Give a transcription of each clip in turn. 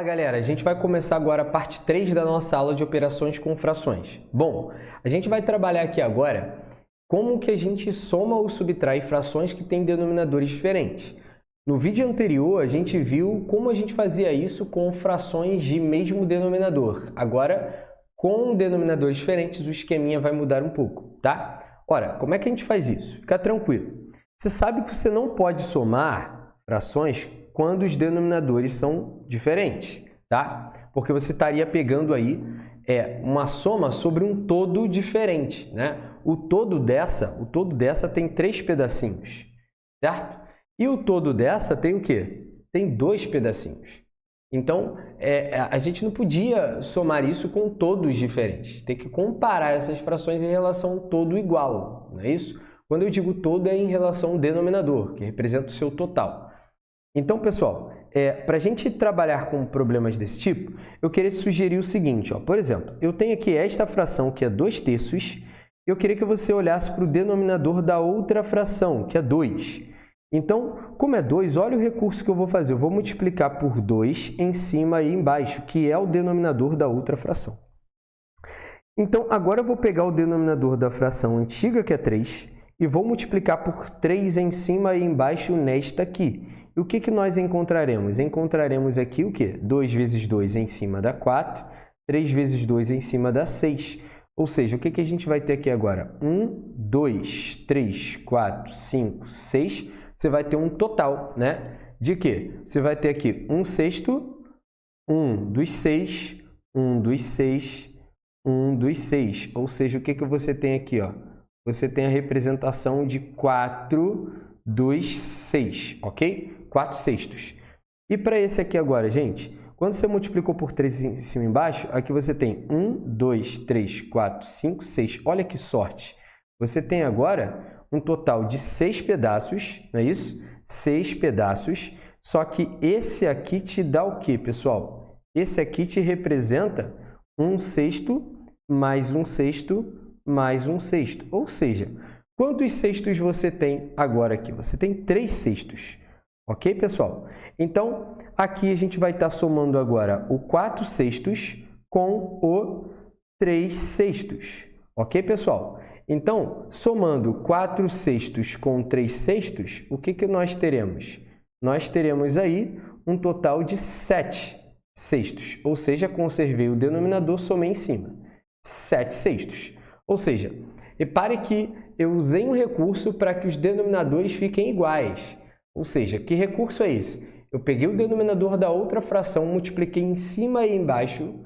Fala galera, a gente vai começar agora a parte 3 da nossa aula de operações com frações. Bom, a gente vai trabalhar aqui agora como que a gente soma ou subtrai frações que têm denominadores diferentes. No vídeo anterior a gente viu como a gente fazia isso com frações de mesmo denominador. Agora, com denominadores diferentes, o esqueminha vai mudar um pouco, tá? Ora, como é que a gente faz isso? Fica tranquilo. Você sabe que você não pode somar frações quando os denominadores são diferentes, tá? Porque você estaria pegando aí uma soma sobre um todo diferente, né? O todo dessa tem 3 pedacinhos, certo? E o todo dessa tem o quê? Tem 2 pedacinhos. Então, a gente não podia somar isso com todos diferentes. Tem que comparar essas frações em relação ao todo igual, não é isso? Quando eu digo todo, é em relação ao denominador, que representa o seu total. Então, pessoal, para a gente trabalhar com problemas desse tipo, eu queria te sugerir o seguinte, ó. Por exemplo, eu tenho aqui esta fração, que é 2/3, e eu queria que você olhasse para o denominador da outra fração, que é 2. Então, como é 2, olha o recurso que eu vou fazer. Eu vou multiplicar por 2 em cima e embaixo, que é o denominador da outra fração. Então, agora eu vou pegar o denominador da fração antiga, que é 3, e vou multiplicar por 3 em cima e embaixo nesta aqui. E o que nós encontraremos? Encontraremos aqui o quê? 2 vezes 2 em cima da 4, 3 vezes 2 em cima da 6. Ou seja, o que a gente vai ter aqui agora? 1, 2, 3, 4, 5, 6. Você vai ter um total, né? De quê? Você vai ter aqui 1/6, 1 dos 6, 1 dos 6, 1 dos 6. Ou seja, o que você tem aqui, ó? Você tem a representação de 4 dos 6, ok? 4/6. E para esse aqui agora, gente, quando você multiplicou por 3 em cima e embaixo, aqui você tem 1, 2, 3, 4, 5, 6. Olha que sorte! Você tem agora um total de 6 pedaços, não é isso? 6 pedaços, só que esse aqui te dá o quê, pessoal? Esse aqui te representa 1/6 mais 1/6 mais 1/6. Ou seja, quantos sextos você tem agora aqui? Você tem 3/6. Ok, pessoal? Então, aqui a gente vai estar somando agora o 4/6 com o 3/6. Ok, pessoal? Então, somando 4/6 com 3/6, o que nós teremos? Nós teremos aí um total de 7/6. Ou seja, conservei o denominador, somei em cima. 7/6. Ou seja, repare que eu usei um recurso para que os denominadores fiquem iguais. Ou seja, que recurso é esse? Eu peguei o denominador da outra fração, multipliquei em cima e embaixo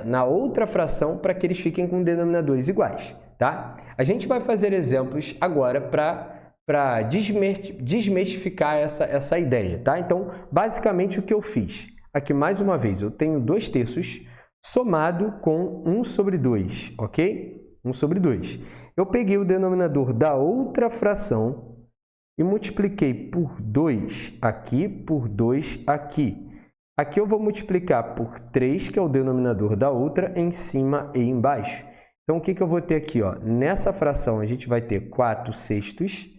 na outra fração para que eles fiquem com denominadores iguais, tá? A gente vai fazer exemplos agora para desmistificar essa ideia, tá? Então, basicamente, o que eu fiz? Aqui, mais uma vez, eu tenho 2/3 somado com 1/2, ok? 1/2. Eu peguei o denominador da outra fração e multipliquei por 2 aqui, por 2 aqui. Aqui eu vou multiplicar por 3, que é o denominador da outra, em cima e embaixo. Então, o que eu vou ter aqui? Ó? Nessa fração, a gente vai ter 4/6,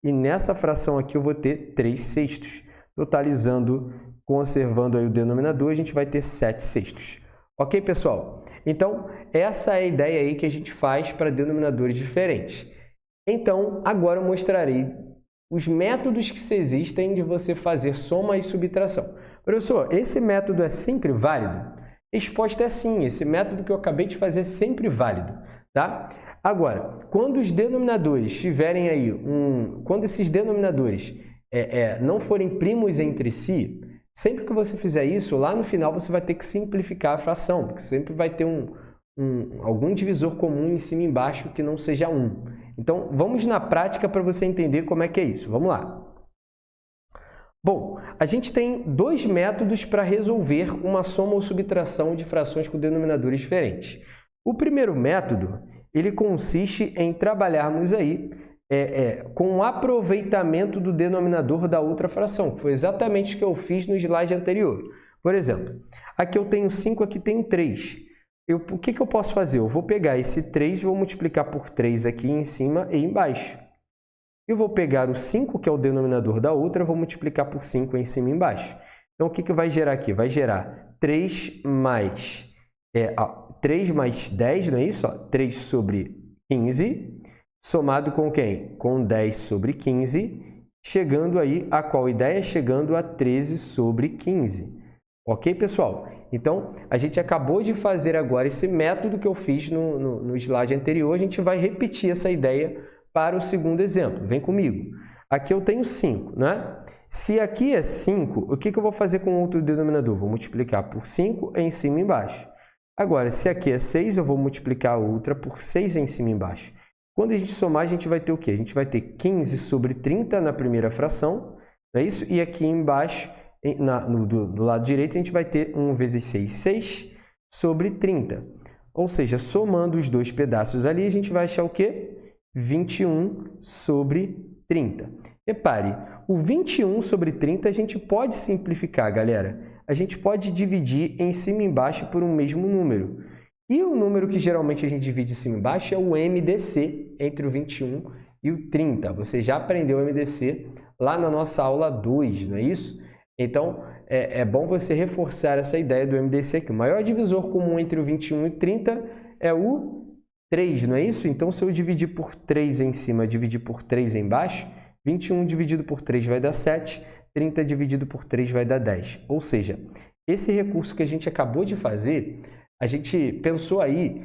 e nessa fração aqui eu vou ter 3/6. Totalizando, conservando aí o denominador, a gente vai ter 7/6. Ok, pessoal? Então, essa é a ideia aí que a gente faz para denominadores diferentes. Então, agora eu mostrarei os métodos que existem de você fazer soma e subtração. Professor, esse método é sempre válido? Resposta é sim, esse método que eu acabei de fazer é sempre válido, tá? Agora, quando os denominadores tiverem aí quando esses denominadores não forem primos entre si, sempre que você fizer isso, lá no final você vai ter que simplificar a fração, porque sempre vai ter algum divisor comum em cima e embaixo que não seja 1. Então, vamos na prática para você entender como é que é isso. Vamos lá. Bom, a gente tem 2 métodos para resolver uma soma ou subtração de frações com denominadores diferentes. O primeiro método, ele consiste em trabalharmos aí com o aproveitamento do denominador da outra fração, que foi exatamente o que eu fiz no slide anterior. Por exemplo, aqui eu tenho 5, aqui tenho 3. O que eu posso fazer? Eu vou pegar esse 3 e vou multiplicar por 3 aqui em cima e embaixo. Eu vou pegar o 5, que é o denominador da outra, vou multiplicar por 5 em cima e embaixo. Então, o que vai gerar aqui? Vai gerar 3 mais 10, não é isso? 3 sobre 15, somado com quem? Com 10 sobre 15, chegando aí a qual ideia? Chegando a 13 sobre 15. Ok, pessoal? Então, a gente acabou de fazer agora esse método que eu fiz no slide anterior. A gente vai repetir essa ideia para o segundo exemplo. Vem comigo. Aqui eu tenho 5, né? Se aqui é 5, o que eu vou fazer com outro denominador? Vou multiplicar por 5 em cima e embaixo. Agora, se aqui é 6, eu vou multiplicar a outra por 6 em cima e embaixo. Quando a gente somar, a gente vai ter o quê? A gente vai ter 15 sobre 30 na primeira fração, não é isso? E aqui embaixo, do lado direito, a gente vai ter 1 vezes 6, 6 sobre 30. Ou seja, somando os dois pedaços ali, a gente vai achar o quê? 21 sobre 30. Repare, o 21 sobre 30 a gente pode simplificar, galera. A gente pode dividir em cima e embaixo por um mesmo número. E o número que geralmente a gente divide em cima e embaixo é o MDC, entre o 21 e o 30. Você já aprendeu o MDC lá na nossa aula 2, não é isso? Então, é bom você reforçar essa ideia do MDC aqui. O maior divisor comum entre o 21 e o 30 é o 3, não é isso? Então, se eu dividir por 3 em cima, dividir por 3 embaixo, 21 dividido por 3 vai dar 7, 30 dividido por 3 vai dar 10. Ou seja, esse recurso que a gente acabou de fazer, a gente pensou aí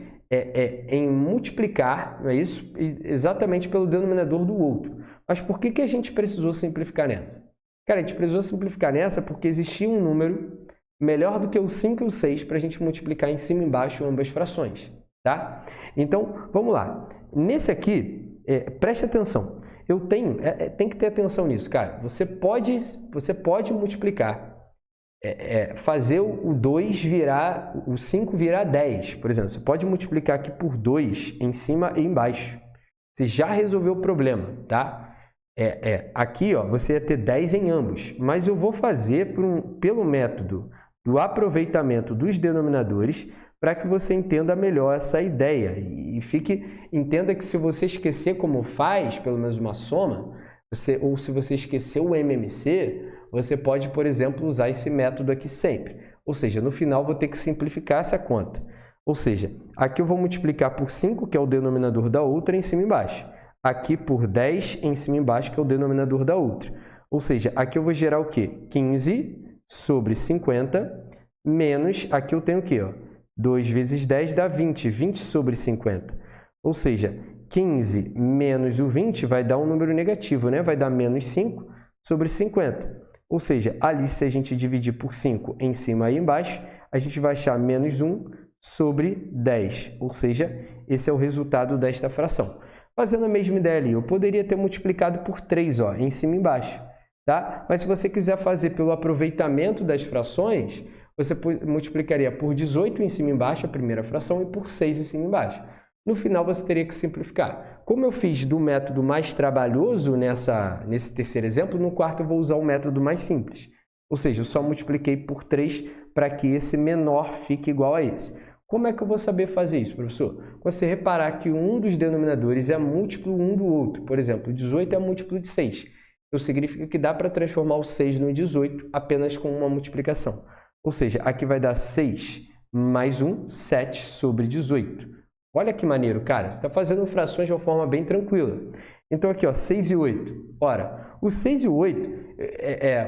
em multiplicar, não é isso? Exatamente pelo denominador do outro. Mas por que a gente precisou simplificar nessa? Cara, a gente precisou simplificar nessa porque existia um número melhor do que o 5 e o 6 para a gente multiplicar em cima e embaixo ambas frações, tá? Então, vamos lá. Nesse aqui, preste atenção. Eu tenho, tem que ter atenção nisso, cara. Você pode multiplicar, fazer o 2 virar, o 5 virar 10, por exemplo. Você pode multiplicar aqui por 2 em cima e embaixo. Você já resolveu o problema, tá? Aqui, ó, você ia ter 10 em ambos, mas eu vou fazer pelo método do aproveitamento dos denominadores para que você entenda melhor essa ideia e entenda que se você esquecer como faz, pelo menos uma soma, ou se você esquecer o MMC, você pode, por exemplo, usar esse método aqui sempre. Ou seja, no final vou ter que simplificar essa conta. Ou seja, aqui eu vou multiplicar por 5, que é o denominador da outra, em cima e embaixo. Aqui por 10 em cima e embaixo, que é o denominador da outra. Ou seja, aqui eu vou gerar o quê? 15 sobre 50, menos, aqui eu tenho o quê? 2 vezes 10 dá 20, 20 sobre 50. Ou seja, 15 menos o 20 vai dar um número negativo, né? Vai dar menos 5 sobre 50. Ou seja, ali se a gente dividir por 5 em cima e embaixo, a gente vai achar menos 1 sobre 10. Ou seja, esse é o resultado desta fração. Fazendo a mesma ideia ali, eu poderia ter multiplicado por 3, ó, em cima e embaixo, tá? Mas se você quiser fazer pelo aproveitamento das frações, você multiplicaria por 18 em cima e embaixo a primeira fração e por 6 em cima e embaixo. No final, você teria que simplificar. Como eu fiz do método mais trabalhoso nesse terceiro exemplo, no quarto eu vou usar o método mais simples. Ou seja, eu só multipliquei por 3 para que esse menor fique igual a esse. Como é que eu vou saber fazer isso, professor? Você reparar que um dos denominadores é múltiplo um do outro. Por exemplo, 18 é múltiplo de 6. Então, significa que dá para transformar o 6 no 18 apenas com uma multiplicação. Ou seja, aqui vai dar 6 mais 1, 7 sobre 18. Olha que maneiro, cara. Você está fazendo frações de uma forma bem tranquila. Então, aqui, ó, 6 e 8. Ora, o 6 e o 8,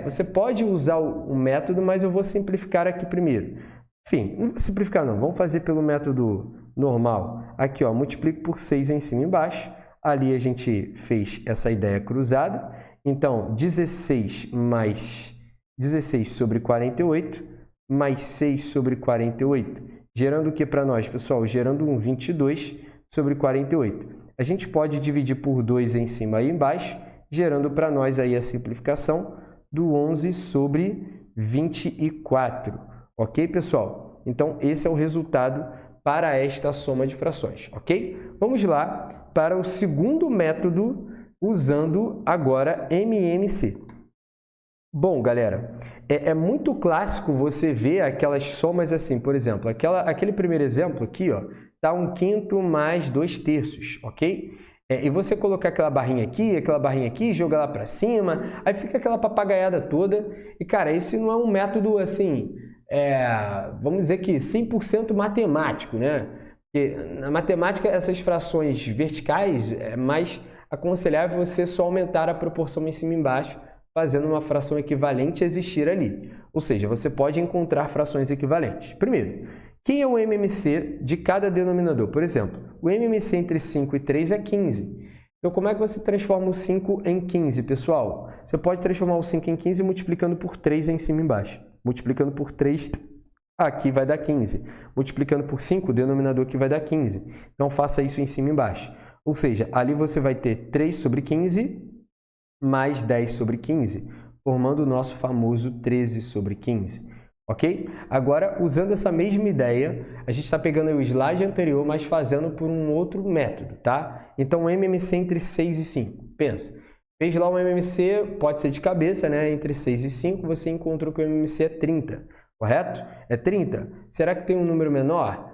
você pode usar o método, mas eu vou simplificar aqui primeiro. Enfim, não vou simplificar não, vamos fazer pelo método normal. Aqui, ó, multiplico por 6 em cima e embaixo. Ali a gente fez essa ideia cruzada. Então, 16 mais 16 sobre 48, mais 6 sobre 48. Gerando o que para nós, pessoal? Gerando um 22 sobre 48. A gente pode dividir por 2 em cima e embaixo, gerando para nós aí a simplificação do 11 sobre 24. Ok, pessoal? Então, esse é o resultado para esta soma de frações, ok? Vamos lá para o segundo método, usando agora MMC. Bom, galera, é muito clássico você ver aquelas somas assim, por exemplo, aquele primeiro exemplo aqui, ó, tá 1/5 mais 2/3, ok? e você colocar aquela barrinha aqui, jogar lá para cima, aí fica aquela papagaiada toda. E, cara, esse não é um método, assim, vamos dizer que 100% matemático, né? Porque na matemática, essas frações verticais é mais aconselhável você só aumentar a proporção em cima e embaixo, fazendo uma fração equivalente existir ali. Ou seja, você pode encontrar frações equivalentes. Primeiro, quem é o MMC de cada denominador? Por exemplo, o MMC entre 5 e 3 é 15. Então, como é que você transforma o 5 em 15, pessoal? Você pode transformar o 5 em 15 multiplicando por 3 em cima e embaixo. Multiplicando por 3, aqui vai dar 15. Multiplicando por 5, o denominador aqui vai dar 15. Então, faça isso em cima e embaixo. Ou seja, ali você vai ter 3 sobre 15 mais 10 sobre 15, formando o nosso famoso 13 sobre 15. Ok? Agora, usando essa mesma ideia, a gente está pegando o slide anterior, mas fazendo por um outro método, tá? Então, o MMC entre 6 e 5. Pensa, fez lá o MMC, pode ser de cabeça, né? Entre 6 e 5, você encontrou que o MMC é 30, correto? É 30. Será que tem um número menor?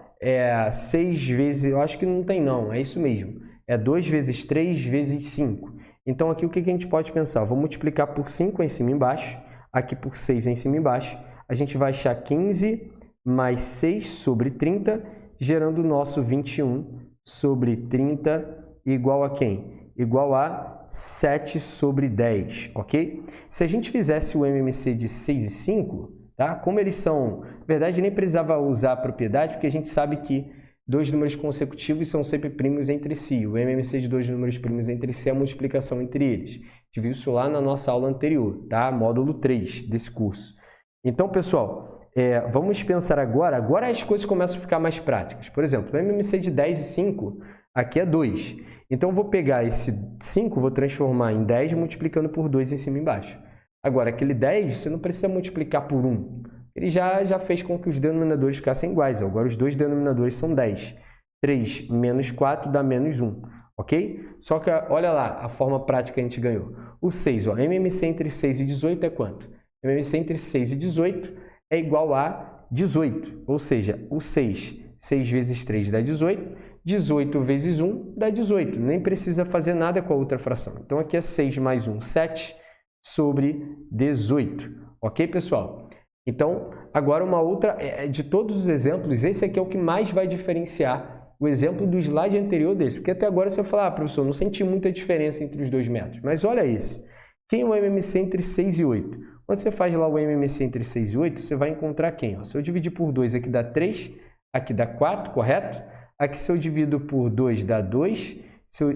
6 vezes, eu acho que não tem não, é isso mesmo. É 2 vezes 3 vezes 5. Então, aqui o que a gente pode pensar? Vou multiplicar por 5 em cima e embaixo, aqui por 6 em cima e embaixo. A gente vai achar 15 mais 6 sobre 30, gerando o nosso 21 sobre 30 igual a quem? Igual a 7 sobre 10, ok? Se a gente fizesse o MMC de 6 e 5, tá? Como eles são... Na verdade, nem precisava usar a propriedade, porque a gente sabe que dois números consecutivos são sempre primos entre si. O MMC de dois números primos entre si é a multiplicação entre eles. A gente viu isso lá na nossa aula anterior, tá? Módulo 3 desse curso. Então, pessoal, vamos pensar agora as coisas começam a ficar mais práticas. Por exemplo, o MMC de 10 e 5, aqui é 2. Então, eu vou pegar esse 5, vou transformar em 10 multiplicando por 2 em cima e embaixo. Agora, aquele 10, você não precisa multiplicar por 1. Ele já fez com que os denominadores ficassem iguais. Agora, os dois denominadores são 10. 3 menos 4 dá menos 1, ok? Só que, olha lá, a forma prática que a gente ganhou. O 6, ó, MMC entre 6 e 18 é quanto? MMC entre 6 e 18 é igual a 18, ou seja, o 6 vezes 3 dá 18, 18 vezes 1 dá 18, nem precisa fazer nada com a outra fração. Então, aqui é 6 mais 1, 7 sobre 18, ok, pessoal? Então, agora uma outra, de todos os exemplos, esse aqui é o que mais vai diferenciar o exemplo do slide anterior desse, porque até agora você vai falar, professor, não senti muita diferença entre os dois métodos, mas olha esse. Quem é o MMC entre 6 e 8? Quando você faz lá o MMC entre 6 e 8, você vai encontrar quem? Ó, se eu dividir por 2, aqui dá 3, aqui dá 4, correto? Aqui se eu divido por 2, dá 2,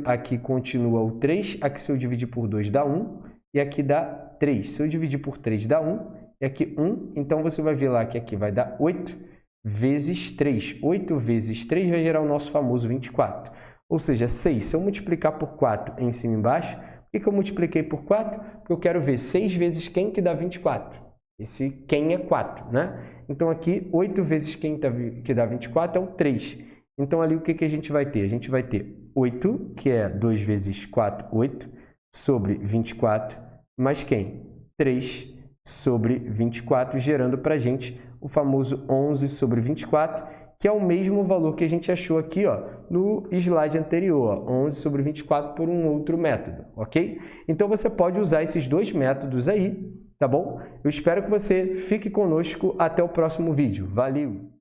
aqui continua o 3, aqui se eu dividir por 2, dá 1, e aqui dá 3. Se eu dividir por 3, dá 1, e aqui 1, então você vai ver lá que aqui vai dar 8 vezes 3. 8 vezes 3 vai gerar o nosso famoso 24. Ou seja, 6, se eu multiplicar por 4 em cima e embaixo, por que eu multipliquei por 4? Porque eu quero ver 6 vezes quem que dá 24. Esse quem é 4, né? Então, aqui, 8 vezes quem que dá 24 é o 3. Então, ali, o que a gente vai ter? A gente vai ter 8, que é 2 vezes 4, 8, sobre 24, mais quem? 3 sobre 24, gerando para a gente o famoso 11 sobre 24, que é o mesmo valor que a gente achou aqui, ó, no slide anterior, ó, 11 sobre 24 por um outro método, ok? Então, você pode usar esses dois métodos aí, tá bom? Eu espero que você fique conosco até o próximo vídeo. Valeu!